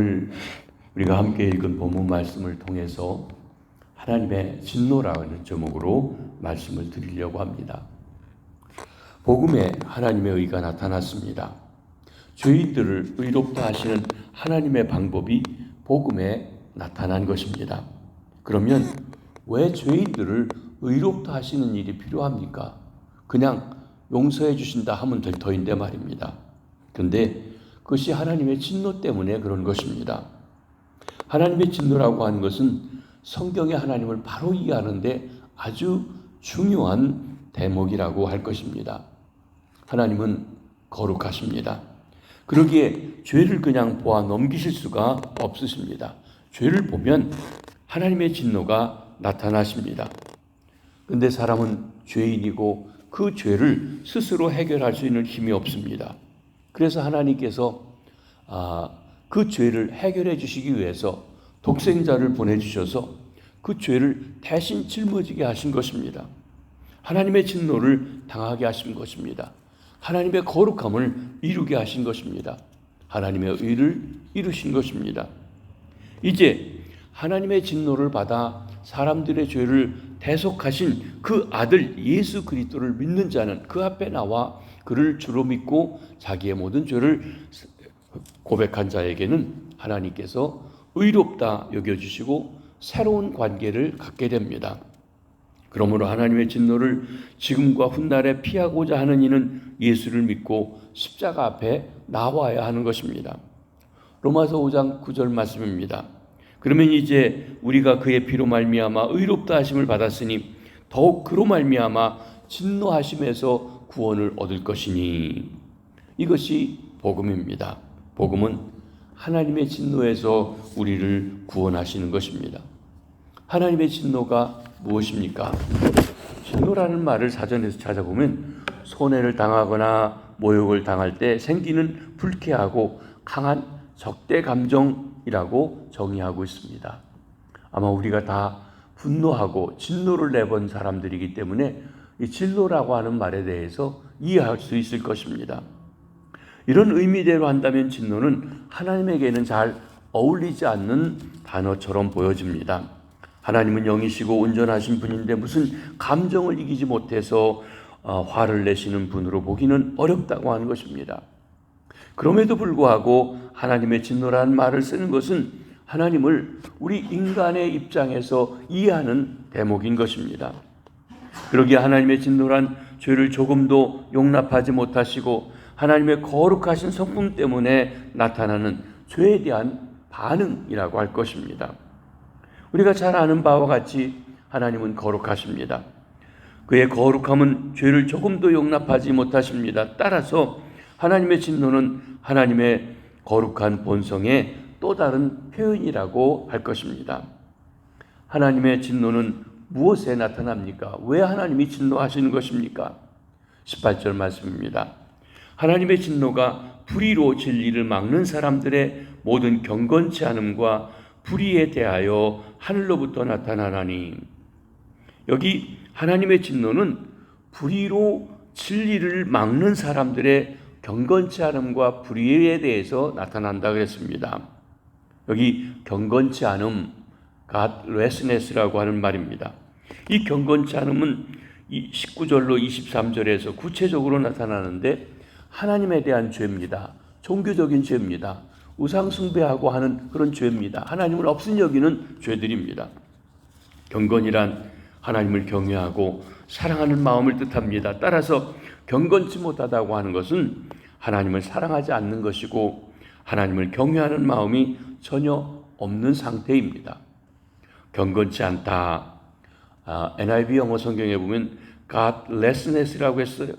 우리가 함께 읽은 본문 말씀을 통해서 하나님의 진노라는 제목으로 말씀을 드리려고 합니다. 복음에 하나님의 의가 나타났습니다. 죄인들을 의롭다 하시는 하나님의 방법이 복음에 나타난 것입니다. 그러면 왜 죄인들을 의롭다 하시는 일이 필요합니까? 그냥 용서해 주신다 하면 될 터인데 말입니다. 그런데 그것이 하나님의 진노 때문에 그런 것입니다. 하나님의 진노라고 하는 것은 성경의 하나님을 바로 이해하는데 아주 중요한 대목이라고 할 것입니다. 하나님은 거룩하십니다. 그러기에 죄를 그냥 보아 넘기실 수가 없으십니다. 죄를 보면 하나님의 진노가 나타나십니다. 그런데 사람은 죄인이고 그 죄를 스스로 해결할 수 있는 힘이 없습니다. 그래서 하나님께서 그 죄를 해결해 주시기 위해서 독생자를 보내주셔서 그 죄를 대신 짊어지게 하신 것입니다. 하나님의 진노를 당하게 하신 것입니다. 하나님의 거룩함을 이루게 하신 것입니다. 하나님의 의를 이루신 것입니다. 이제 하나님의 진노를 받아 사람들의 죄를 대속하신 그 아들 예수 그리스도를 믿는 자는 그 앞에 나와 그를 주로 믿고 자기의 모든 죄를 고백한 자에게는 하나님께서 의롭다 여겨주시고 새로운 관계를 갖게 됩니다. 그러므로 하나님의 진노를 지금과 훗날에 피하고자 하는 이는 예수를 믿고 십자가 앞에 나와야 하는 것입니다. 로마서 5장 9절 말씀입니다. 그러면 이제 우리가 그의 피로 말미암아 의롭다 하심을 받았으니 더욱 그로 말미암아 진노하심에서 구원을 얻을 것이니, 이것이 복음입니다. 복음은 하나님의 진노에서 우리를 구원하시는 것입니다. 하나님의 진노가 무엇입니까? 진노라는 말을 사전에서 찾아보면 손해를 당하거나 모욕을 당할 때 생기는 불쾌하고 강한 적대 감정이라고 정의하고 있습니다. 아마 우리가 다 분노하고 진노를 내본 사람들이기 때문에 이 진노라고 하는 말에 대해서 이해할 수 있을 것입니다. 이런 의미대로 한다면 진노는 하나님에게는 잘 어울리지 않는 단어처럼 보여집니다. 하나님은 영이시고 온전하신 분인데 무슨 감정을 이기지 못해서 화를 내시는 분으로 보기는 어렵다고 하는 것입니다. 그럼에도 불구하고 하나님의 진노라는 말을 쓰는 것은 하나님을 우리 인간의 입장에서 이해하는 대목인 것입니다. 그러기에 하나님의 진노란 죄를 조금도 용납하지 못하시고 하나님의 거룩하신 성품 때문에 나타나는 죄에 대한 반응이라고 할 것입니다. 우리가 잘 아는 바와 같이 하나님은 거룩하십니다. 그의 거룩함은 죄를 조금도 용납하지 못하십니다. 따라서 하나님의 진노는 하나님의 거룩한 본성의 또 다른 표현이라고 할 것입니다. 하나님의 진노는 무엇에 나타납니까? 왜 하나님이 진노하시는 것입니까? 18절 말씀입니다. 하나님의 진노가 불의로 진리를 막는 사람들의 모든 경건치 않음과 불의에 대하여 하늘로부터 나타나나니, 여기 하나님의 진노는 불의로 진리를 막는 사람들의 경건치 않음과 불의에 대해서 나타난다 그랬습니다. 여기 경건치 않음, godlessness라고 하는 말입니다. 이 경건치 않음은 19절로 23절에서 구체적으로 나타나는데 하나님에 대한 죄입니다. 종교적인 죄입니다. 우상 숭배하고 하는 그런 죄입니다. 하나님을 없인 여기는 죄들입니다. 경건이란 하나님을 경외하고 사랑하는 마음을 뜻합니다. 따라서 경건치 못하다고 하는 것은 하나님을 사랑하지 않는 것이고 하나님을 경외하는 마음이 전혀 없는 상태입니다. 경건치 않다. NIV 영어 성경에 보면 godlessness라고 했어요.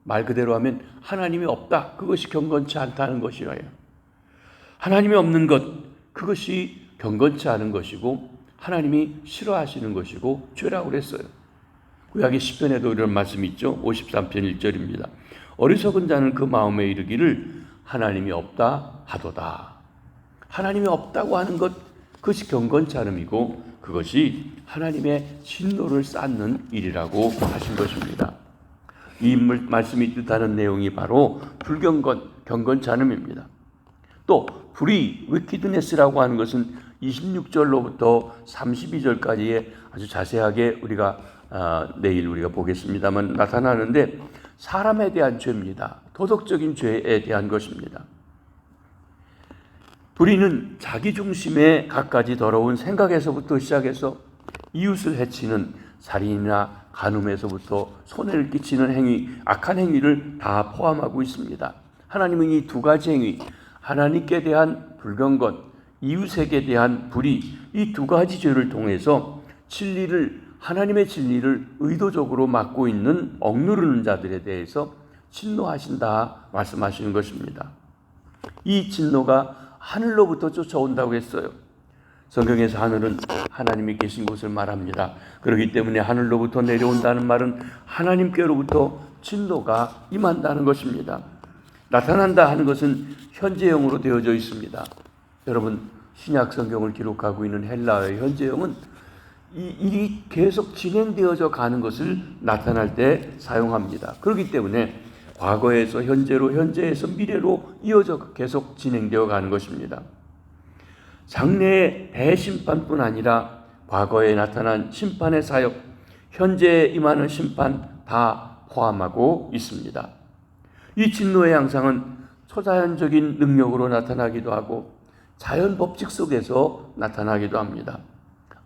말 그대로 하면 하나님이 없다. 그것이 경건치 않다는 것이에요. 하나님이 없는 것, 그것이 경건치 않은 것이고 하나님이 싫어하시는 것이고 죄라고 그랬어요. 구약의 시편에도 이런 말씀이 있죠. 53편 1절입니다. 어리석은 자는 그 마음에 이르기를 하나님이 없다 하도다. 하나님이 없다고 하는 것, 그것이 경건치 않음이고 그것이 하나님의 진노를 쌓는 일이라고 하신 것입니다. 이 말씀이 뜻하는 내용이 바로 불경건, 경건치 않음입니다. 또 불이 위키드네스라고 하는 것은 26절로부터 32절까지의 아주 자세하게 우리가 내일 우리가 보겠습니다만 나타나는데 사람에 대한 죄입니다. 도덕적인 죄에 대한 것입니다. 불의는 자기 중심의 갖가지 더러운 생각에서부터 시작해서 이웃을 해치는 살인이나 간음에서부터 손해를 끼치는 행위, 악한 행위를 다 포함하고 있습니다. 하나님은 이 두 가지 행위, 하나님께 대한 불경건, 이웃에게 대한 불의, 이 두 가지 죄를 통해서 하나님의 진리를 의도적으로 막고 있는 억누르는 자들에 대해서 진노하신다 말씀하시는 것입니다. 이 진노가 하늘로부터 쫓아온다고 했어요. 성경에서 하늘은 하나님이 계신 곳을 말합니다. 그렇기 때문에 하늘로부터 내려온다는 말은 하나님께로부터 진노가 임한다는 것입니다. 나타난다 하는 것은 현재형으로 되어져 있습니다. 여러분, 신약 성경을 기록하고 있는 헬라어의 현재형은 이 일이 계속 진행되어져 가는 것을 나타날 때 사용합니다. 그렇기 때문에 과거에서 현재로, 현재에서 미래로 이어져 계속 진행되어 가는 것입니다. 장래의 대심판뿐 아니라 과거에 나타난 심판의 사역, 현재에 임하는 심판 다 포함하고 있습니다. 이 진노의 양상은 초자연적인 능력으로 나타나기도 하고 자연 법칙 속에서 나타나기도 합니다.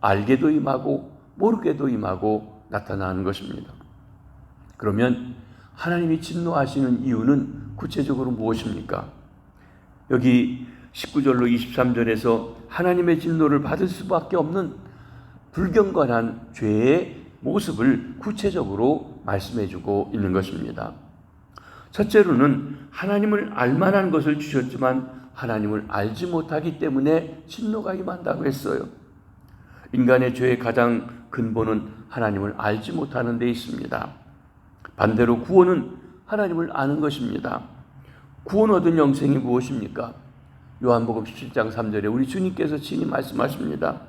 알게도 임하고 모르게도 임하고 나타나는 것입니다. 그러면 하나님이 진노하시는 이유는 구체적으로 무엇입니까? 여기 19절로 23절에서 하나님의 진노를 받을 수밖에 없는 불경건한 죄의 모습을 구체적으로 말씀해주고 있는 것입니다. 첫째로는 하나님을 알만한 것을 주셨지만 하나님을 알지 못하기 때문에 진노가 임한다고 했어요. 인간의 죄의 가장 근본은 하나님을 알지 못하는 데 있습니다. 반대로 구원은 하나님을 아는 것입니다. 구원 얻은 영생이 무엇입니까? 요한복음 17장 3절에 우리 주님께서 친히 말씀하십니다.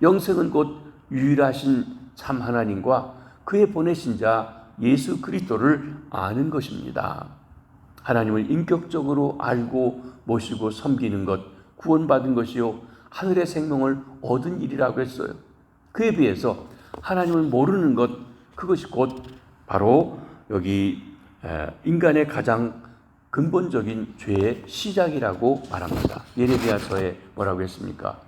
영생은 곧 유일하신 참 하나님과 그의 보내신 자 예수 그리스도를 아는 것입니다. 하나님을 인격적으로 알고 모시고 섬기는 것, 구원받은 것이요 하늘의 생명을 얻은 일이라고 했어요. 그에 비해서 하나님을 모르는 것, 그것이 곧 바로 여기 인간의 가장 근본적인 죄의 시작이라고 말합니다. 예레미야서에 뭐라고 했습니까?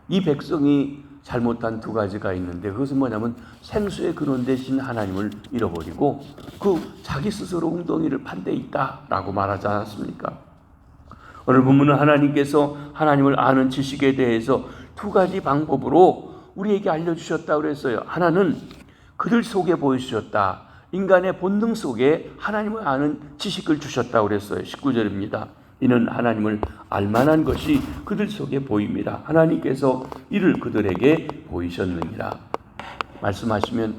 이 백성이 잘못한 두 가지가 있는데 그것은 뭐냐면 생수의 근원 되신 하나님을 잃어버리고 그 자기 스스로 웅덩이를 판 데 있다라고 말하지 않았습니까? 오늘 본문은 하나님께서 하나님을 아는 지식에 대해서 두 가지 방법으로 우리에게 알려주셨다고 그랬어요. 하나는 그들 속에 보여주셨다. 인간의 본능 속에 하나님을 아는 지식을 주셨다고 그랬어요. 19절입니다. 이는 하나님을 알만한 것이 그들 속에 보입니다. 하나님께서 이를 그들에게 보이셨느니라. 말씀하시면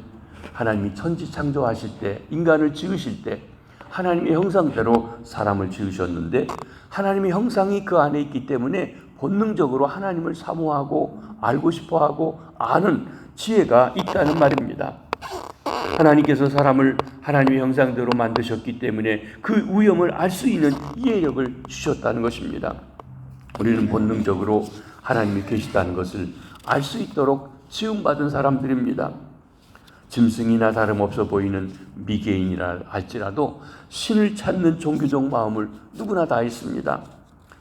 하나님이 천지 창조하실 때, 인간을 지으실 때 하나님의 형상대로 사람을 지으셨는데 하나님의 형상이 그 안에 있기 때문에 본능적으로 하나님을 사모하고 알고 싶어하고 아는 지혜가 있다는 말입니다. 하나님께서 사람을 하나님의 형상대로 만드셨기 때문에 그 위엄을 알 수 있는 이해력을 주셨다는 것입니다. 우리는 본능적으로 하나님이 계시다는 것을 알 수 있도록 지음받은 사람들입니다. 짐승이나 다름없어 보이는 미개인이라 할지라도 신을 찾는 종교적 마음을 누구나 다 있습니다.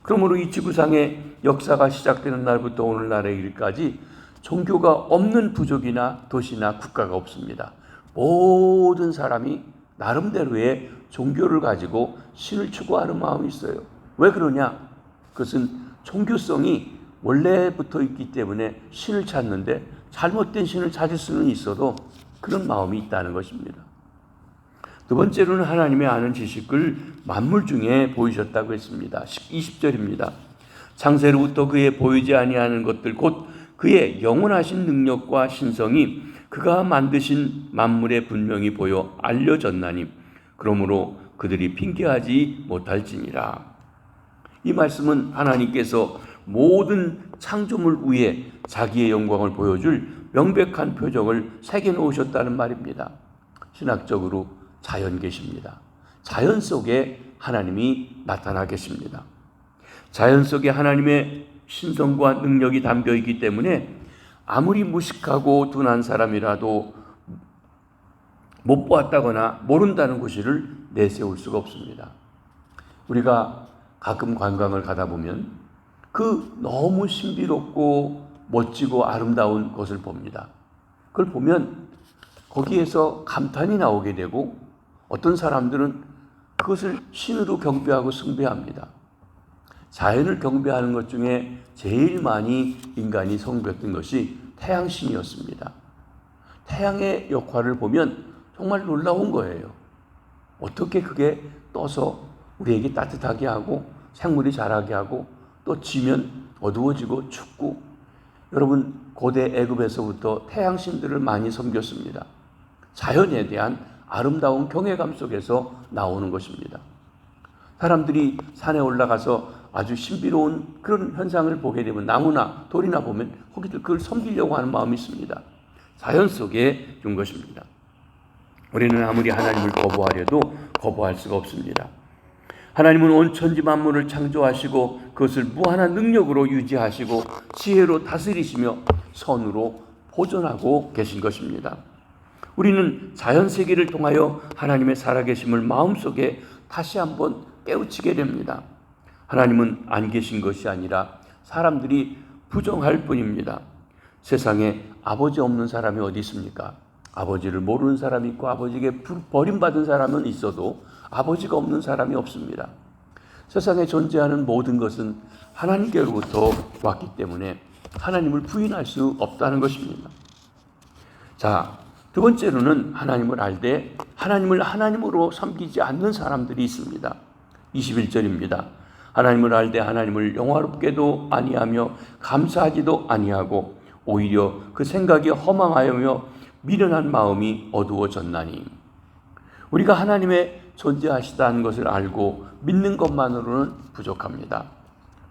그러므로 이 지구상의 역사가 시작되는 날부터 오늘날의 일까지 종교가 없는 부족이나 도시나 국가가 없습니다. 모든 사람이 나름대로의 종교를 가지고 신을 추구하는 마음이 있어요. 왜 그러냐? 그것은 종교성이 원래부터 있기 때문에 신을 찾는데 잘못된 신을 찾을 수는 있어도 그런 마음이 있다는 것입니다. 두 번째로는 하나님의 아는 지식을 만물 중에 보이셨다고 했습니다. 20절입니다. 창세로부터 그의 보이지 아니하는 것들 곧 그의 영원하신 능력과 신성이 그가 만드신 만물에 분명히 보여 알려졌나니 그러므로 그들이 핑계하지 못할지니라. 이 말씀은 하나님께서 모든 창조물 위에 자기의 영광을 보여줄 명백한 표적을 새겨놓으셨다는 말입니다. 신학적으로 자연 계십니다. 자연 속에 하나님이 나타나 계십니다. 자연 속에 하나님의 신성과 능력이 담겨 있기 때문에 아무리 무식하고 둔한 사람이라도 못 보았다거나 모른다는 고시를 내세울 수가 없습니다. 우리가 가끔 관광을 가다 보면 그 너무 신비롭고 멋지고 아름다운 것을 봅니다. 그걸 보면 거기에서 감탄이 나오게 되고 어떤 사람들은 그것을 신으로 경배하고 숭배합니다. 자연을 경배하는 것 중에 제일 많이 인간이 섬겼던 것이 태양신이었습니다. 태양의 역할을 보면 정말 놀라운 거예요. 어떻게 그게 떠서 우리에게 따뜻하게 하고 생물이 자라게 하고 또 지면 어두워지고 춥고. 여러분, 고대 애굽에서부터 태양신들을 많이 섬겼습니다. 자연에 대한 아름다운 경외감 속에서 나오는 것입니다. 사람들이 산에 올라가서 아주 신비로운 그런 현상을 보게 되면 나무나 돌이나 보면 거기들 그걸 섬기려고 하는 마음이 있습니다. 자연 속에 준 것입니다. 우리는 아무리 하나님을 거부하려도 거부할 수가 없습니다. 하나님은 온 천지 만물을 창조하시고 그것을 무한한 능력으로 유지하시고 지혜로 다스리시며 선으로 보존하고 계신 것입니다. 우리는 자연 세계를 통하여 하나님의 살아계심을 마음속에 다시 한번 깨우치게 됩니다. 하나님은 안 계신 것이 아니라 사람들이 부정할 뿐입니다. 세상에 아버지 없는 사람이 어디 있습니까? 아버지를 모르는 사람이 있고 아버지에게 버림받은 사람은 있어도 아버지가 없는 사람이 없습니다. 세상에 존재하는 모든 것은 하나님께로부터 왔기 때문에 하나님을 부인할 수 없다는 것입니다. 자, 두 번째로는 하나님을 알되 하나님을 하나님으로 섬기지 않는 사람들이 있습니다. 21절입니다. 하나님을 알되 하나님을 영화롭게도 아니하며 감사하지도 아니하고 오히려 그 생각이 허망하여며 미련한 마음이 어두워졌나니. 우리가 하나님의 존재하시다는 것을 알고 믿는 것만으로는 부족합니다.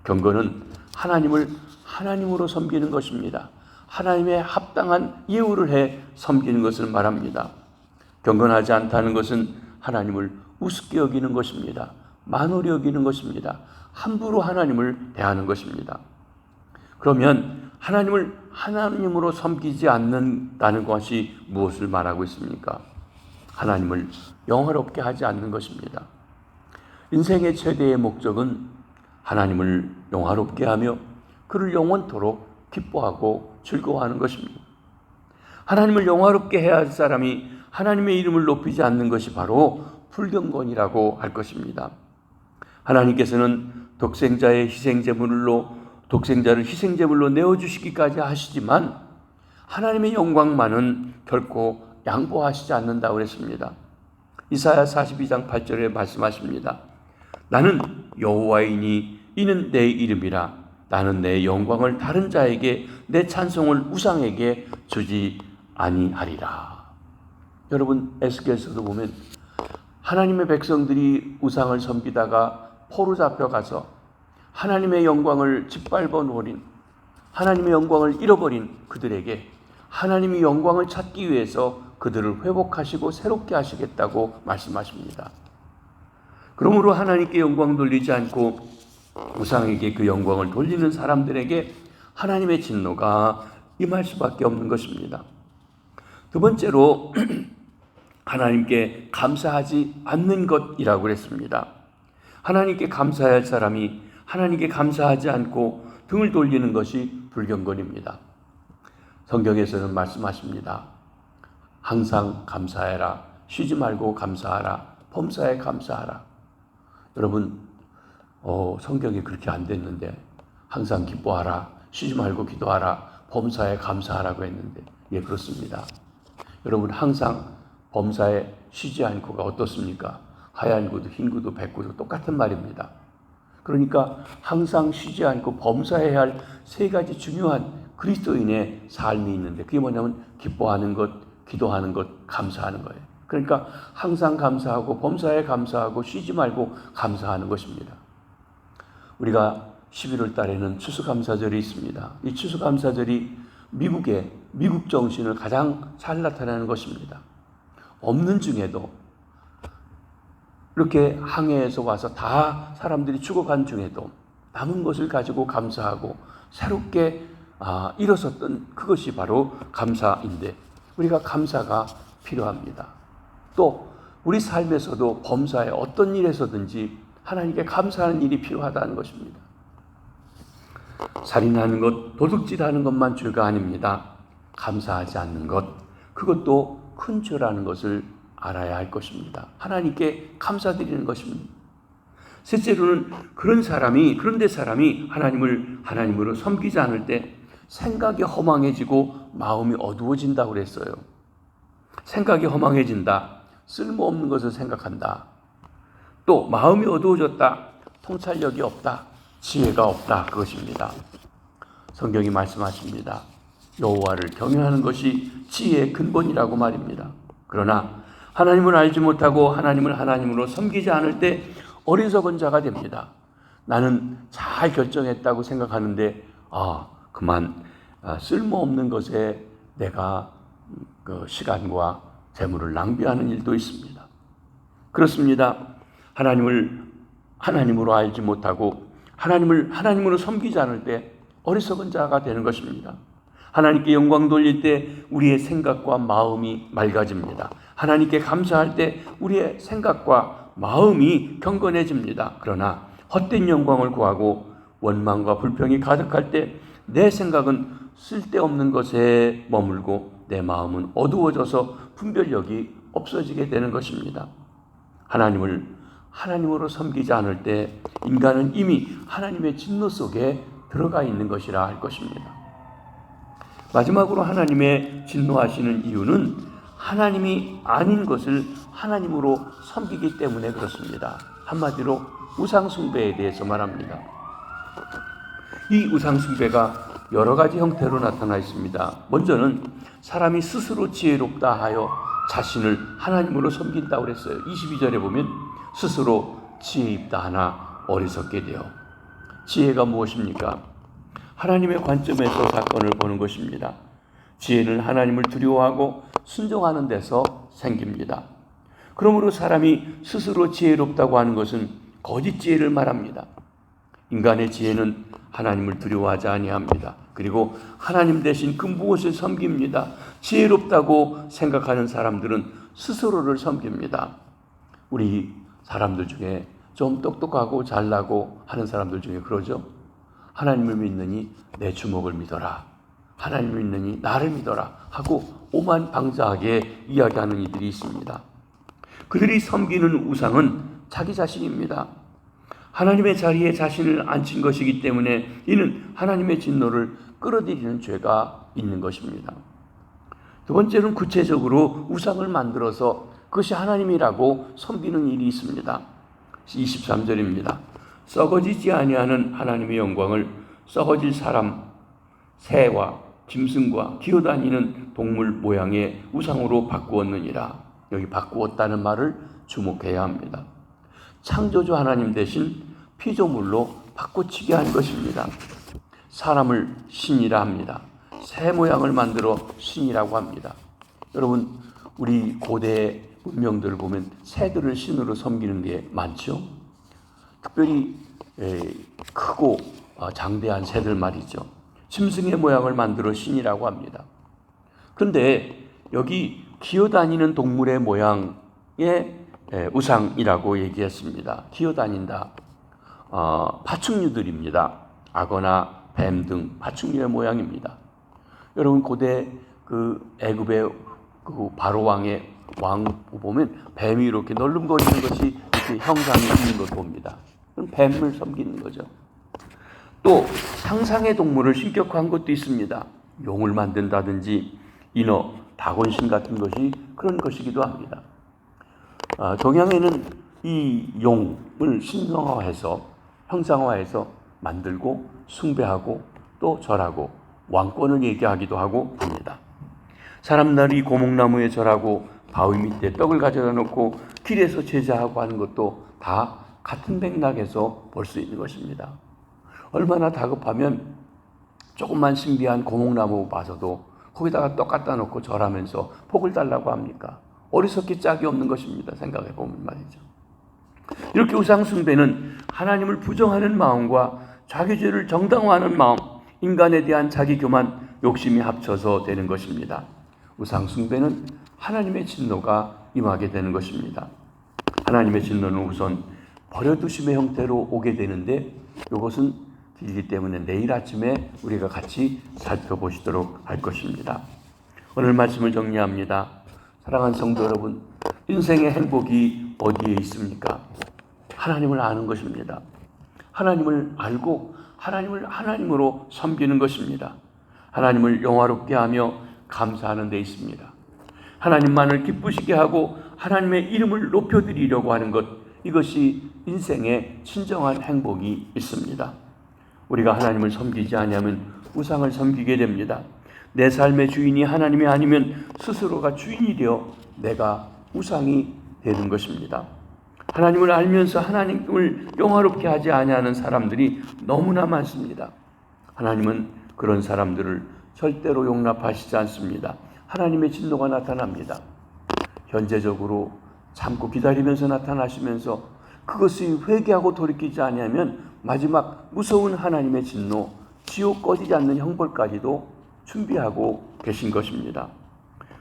경건은 하나님을 하나님으로 섬기는 것입니다. 하나님의 합당한 예우를 해 섬기는 것을 말합니다. 경건하지 않다는 것은 하나님을 우습게 여기는 것입니다. 만홀히 여기는 것입니다. 함부로 하나님을 대하는 것입니다. 그러면 하나님을 하나님으로 섬기지 않는다는 것이 무엇을 말하고 있습니까? 하나님을 영화롭게 하지 않는 것입니다. 인생의 최대의 목적은 하나님을 영화롭게 하며 그를 영원토록 기뻐하고 즐거워하는 것입니다. 하나님을 영화롭게 해야 할 사람이 하나님의 이름을 높이지 않는 것이 바로 불경건이라고 할 것입니다. 하나님께서는 독생자를 희생제물로 내어주시기까지 하시지만 하나님의 영광만은 결코 양보하시지 않는다고 했습니다. 이사야 42장 8절에 말씀하십니다. 나는 여호와이니 이는 내 이름이라. 나는 내 영광을 다른 자에게 내 찬송을 우상에게 주지 아니하리라. 여러분, 에스겔서도 보면 하나님의 백성들이 우상을 섬기다가 포로 잡혀가서 하나님의 영광을 짓밟아 놓으린, 하나님의 영광을 잃어버린 그들에게 하나님의 영광을 찾기 위해서 그들을 회복하시고 새롭게 하시겠다고 말씀하십니다. 그러므로 하나님께 영광 돌리지 않고 우상에게 그 영광을 돌리는 사람들에게 하나님의 진노가 임할 수밖에 없는 것입니다. 두 번째로 하나님께 감사하지 않는 것이라고 했습니다. 하나님께 감사해야 할 사람이 하나님께 감사하지 않고 등을 돌리는 것이 불경건입니다. 성경에서는 말씀하십니다. 항상 감사해라. 쉬지 말고 감사하라. 범사에 감사하라. 여러분, 성경이 그렇게 안 됐는데 항상 기뻐하라. 쉬지 말고 기도하라. 범사에 감사하라고 했는데, 예, 그렇습니다. 여러분, 항상 범사에 쉬지 않고가 어떻습니까? 하얀 구두, 흰 구두, 백 구두 똑같은 말입니다. 그러니까 항상 쉬지 않고 범사해야 할 세 가지 중요한 그리스도인의 삶이 있는데 그게 뭐냐면 기뻐하는 것, 기도하는 것, 감사하는 거예요. 그러니까 항상 감사하고 범사에 감사하고 쉬지 말고 감사하는 것입니다. 우리가 11월 달에는 추수감사절이 있습니다. 이 추수감사절이 미국 정신을 가장 잘 나타내는 것입니다. 없는 중에도 이렇게 항해에서 와서 다 사람들이 죽어간 중에도 남은 것을 가지고 감사하고 새롭게 일어섰던 그것이 바로 감사인데, 우리가 감사가 필요합니다. 또 우리 삶에서도 범사에 어떤 일에서든지 하나님께 감사하는 일이 필요하다는 것입니다. 살인하는 것, 도둑질하는 것만 죄가 아닙니다. 감사하지 않는 것, 그것도 큰 죄라는 것을 알아야 할 것입니다. 하나님께 감사드리는 것입니다. 셋째로는 그런데 사람이 하나님으로 섬기지 않을 때 생각이 허망해지고 마음이 어두워진다고 그랬어요. 생각이 허망해진다. 쓸모없는 것을 생각한다. 또 마음이 어두워졌다. 통찰력이 없다. 지혜가 없다. 그것입니다. 성경이 말씀하십니다. 여호와를 경외하는 것이 지혜의 근본이라고 말입니다. 그러나 하나님을 알지 못하고 하나님을 하나님으로 섬기지 않을 때 어리석은 자가 됩니다. 나는 잘 결정했다고 생각하는데 그만 쓸모없는 것에 내가 시간과 재물을 낭비하는 일도 있습니다. 그렇습니다. 하나님으로 알지 못하고 하나님으로 섬기지 않을 때 어리석은 자가 되는 것입니다. 하나님께 영광 돌릴 때 우리의 생각과 마음이 맑아집니다. 하나님께 감사할 때 우리의 생각과 마음이 경건해집니다. 그러나 헛된 영광을 구하고 원망과 불평이 가득할 때 내 생각은 쓸데없는 것에 머물고 내 마음은 어두워져서 분별력이 없어지게 되는 것입니다. 하나님으로 섬기지 않을 때 인간은 이미 하나님의 진노 속에 들어가 있는 것이라 할 것입니다. 마지막으로 하나님의 진노하시는 이유는 하나님이 아닌 것을 하나님으로 섬기기 때문에 그렇습니다. 한마디로 우상숭배에 대해서 말합니다. 이 우상숭배가 여러 가지 형태로 나타나 있습니다. 먼저는 사람이 스스로 지혜롭다 하여 자신을 하나님으로 섬긴다고 그랬어요. 22절에 보면 스스로 지혜 있다 하나 어리석게 되어. 지혜가 무엇입니까? 하나님의 관점에서 사건을 보는 것입니다. 지혜는 하나님을 두려워하고 순종하는 데서 생깁니다. 그러므로 사람이 스스로 지혜롭다고 하는 것은 거짓 지혜를 말합니다. 인간의 지혜는 하나님을 두려워하지 아니합니다. 그리고 하나님 대신 그 무엇을 섬깁니다. 지혜롭다고 생각하는 사람들은 스스로를 섬깁니다. 우리 사람들 중에 좀 똑똑하고 잘나고 하는 사람들 중에 그러죠. 하나님을 믿느니 내 주먹을 믿어라. 하나님을 믿느니 나를 믿어라 하고 오만방자하게 이야기하는 이들이 있습니다. 그들이 섬기는 우상은 자기 자신입니다. 하나님의 자리에 자신을 앉힌 것이기 때문에 이는 하나님의 진노를 끌어들이는 죄가 있는 것입니다. 두 번째는 구체적으로 우상을 만들어서 그것이 하나님이라고 섬기는 일이 있습니다. 23절입니다. 썩어지지 아니하는 하나님의 영광을 썩어질 사람, 새와 짐승과 기어다니는 동물 모양의 우상으로 바꾸었느니라. 여기 바꾸었다는 말을 주목해야 합니다. 창조주 하나님 대신 피조물로 바꿔치게 한 것입니다. 사람을 신이라 합니다. 새 모양을 만들어 신이라고 합니다. 여러분, 우리 고대 문명들을 보면 새들을 신으로 섬기는 게 많죠. 특별히 크고 장대한 새들 말이죠. 짐승의 모양을 만들어 신이라고 합니다. 그런데 여기 기어다니는 동물의 모양의 우상이라고 얘기했습니다. 기어다닌다. 파충류들입니다. 악어나 뱀 등 파충류의 모양입니다. 여러분, 고대 애굽의 바로 왕의 왕 보면 뱀이 이렇게 널름거리는 것이 이렇게 형상이 있는 것 봅니다. 그럼 뱀을 섬기는 거죠. 또 상상의 동물을 신격화한 것도 있습니다. 용을 만든다든지 인어, 다곤신 같은 것이 그런 것이기도 합니다. 동양에는 이 용을 신성화해서 형상화해서 만들고 숭배하고 또 절하고 왕권을 얘기하기도 하고 합니다. 사람들이 고목나무에 절하고 바위 밑에 떡을 가져다 놓고 길에서 제사하고 하는 것도 다 같은 맥락에서 볼 수 있는 것입니다. 얼마나 다급하면 조금만 신비한 고목나무 봐서도 거기다가 떡 갖다 놓고 절하면서 복을 달라고 합니까? 어리석기 짝이 없는 것입니다. 생각해 보면 말이죠. 이렇게 우상 숭배는 하나님을 부정하는 마음과 자기 죄를 정당화하는 마음, 인간에 대한 자기 교만, 욕심이 합쳐서 되는 것입니다. 우상 숭배는 하나님의 진노가 임하게 되는 것입니다. 하나님의 진노는 우선 버려두심의 형태로 오게 되는데 이것은 길기 때문에 내일 아침에 우리가 같이 살펴보시도록 할 것입니다. 오늘 말씀을 정리합니다. 사랑하는 성도 여러분, 인생의 행복이 어디에 있습니까? 하나님을 아는 것입니다. 하나님을 알고 하나님을 하나님으로 섬기는 것입니다. 하나님을 영화롭게 하며 감사하는 데 있습니다. 하나님만을 기쁘시게 하고 하나님의 이름을 높여드리려고 하는 것, 이것이 인생의 진정한 행복이 있습니다. 우리가 하나님을 섬기지 않으면 우상을 섬기게 됩니다. 내 삶의 주인이 하나님이 아니면 스스로가 주인이 되어 내가 우상이 되는 것입니다. 하나님을 알면서 하나님을 영화롭게 하지 아니하는 사람들이 너무나 많습니다. 하나님은 그런 사람들을 절대로 용납하시지 않습니다. 하나님의 진노가 나타납니다. 현재적으로 참고 기다리면서 나타나시면서 그것이 회개하고 돌이키지 아니하면 마지막 무서운 하나님의 진노, 지옥 꺼지지 않는 형벌까지도 준비하고 계신 것입니다.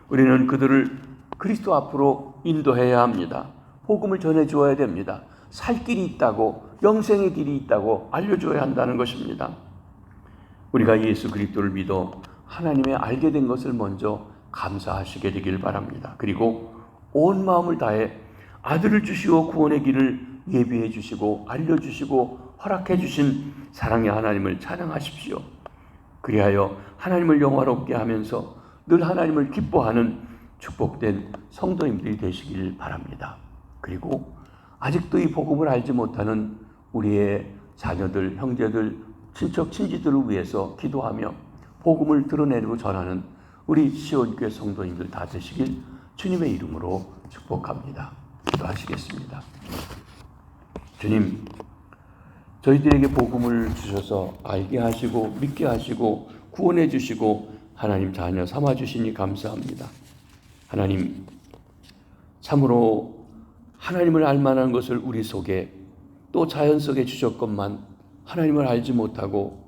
우리는 그들을 그리스도 앞으로 인도해야 합니다. 복음을 전해주어야 됩니다. 살 길이 있다고, 영생의 길이 있다고 알려줘야 한다는 것입니다. 우리가 예수 그리스도를 믿어 하나님의 알게 된 것을 먼저 감사하시게 되길 바랍니다. 그리고 온 마음을 다해 아들을 주시고 구원의 길을 예비해 주시고 알려주시고 허락해 주신 사랑의 하나님을 찬양하십시오. 그리하여 하나님을 영화롭게 하면서 늘 하나님을 기뻐하는 축복된 성도님들이 되시길 바랍니다. 그리고 아직도 이 복음을 알지 못하는 우리의 자녀들, 형제들, 친척, 친지들을 위해서 기도하며 복음을 드러내고 전하는 우리 시온교회 성도님들 다 되시길 주님의 이름으로 축복합니다. 기도하시겠습니다. 주님, 저희들에게 복음을 주셔서 알게 하시고 믿게 하시고 구원해 주시고 하나님 자녀 삼아 주시니 감사합니다. 하나님, 참으로 하나님을 알 만한 것을 우리 속에 또 자연 속에 주셨건만 하나님을 알지 못하고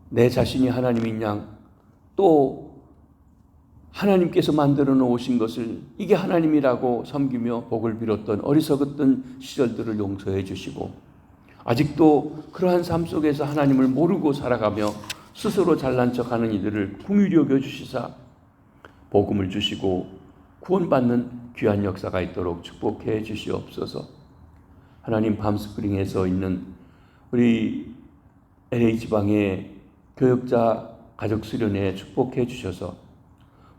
내 자신이 하나님인 양 또 하나님께서 만들어 놓으신 것을 이게 하나님이라고 섬기며 복을 빌었던 어리석었던 시절들을 용서해 주시고 아직도 그러한 삶 속에서 하나님을 모르고 살아가며 스스로 잘난 척하는 이들을 긍휼히 여겨 주시사 복음을 주시고 구원받는 귀한 역사가 있도록 축복해 주시옵소서. 하나님, 밤스프링에서 있는 우리 LA 지방의 교역자 가족 수련회에 축복해 주셔서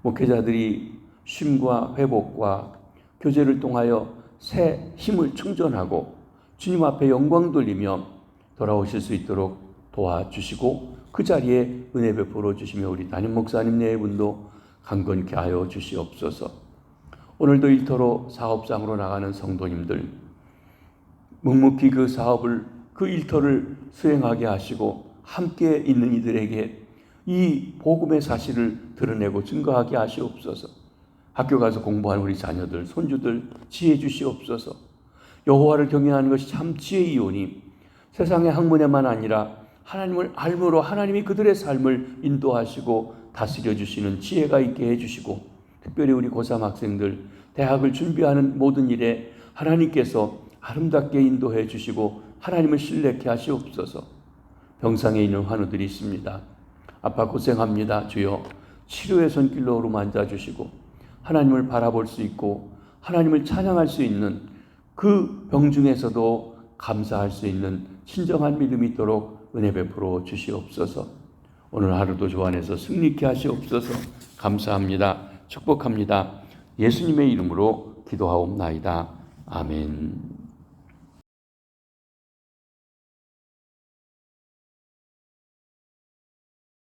목회자들이 쉼과 회복과 교제를 통하여 새 힘을 충전하고 주님 앞에 영광 돌리며 돌아오실 수 있도록 도와주시고 그 자리에 은혜 베풀어 주시며 우리 담임 목사님 네 분도 강건케 하여 주시옵소서. 오늘도 일터로 사업장으로 나가는 성도님들 묵묵히 그 사업을 그 일터를 수행하게 하시고 함께 있는 이들에게 이 복음의 사실을 드러내고 증거하게 하시옵소서. 학교 가서 공부하는 우리 자녀들, 손주들 지혜 주시옵소서. 여호와를 경외하는 것이 참 지혜이오니 세상의 학문에만 아니라 하나님을 알므로 하나님이 그들의 삶을 인도하시고 다스려 주시는 지혜가 있게 해주시고 특별히 우리 고3 학생들 대학을 준비하는 모든 일에 하나님께서 아름답게 인도해 주시고 하나님을 신뢰케 하시옵소서. 병상에 있는 환우들이 있습니다. 아빠 고생합니다. 주여 치료의 손길로 어루만져 주시고 하나님을 바라볼 수 있고 하나님을 찬양할 수 있는 그 병 중에서도 감사할 수 있는 진정한 믿음이 있도록 은혜 베풀어 주시옵소서. 오늘 하루도 주 안에서 승리케 하시옵소서. 감사합니다. 축복합니다. 예수님의 이름으로 기도하옵나이다. 아멘.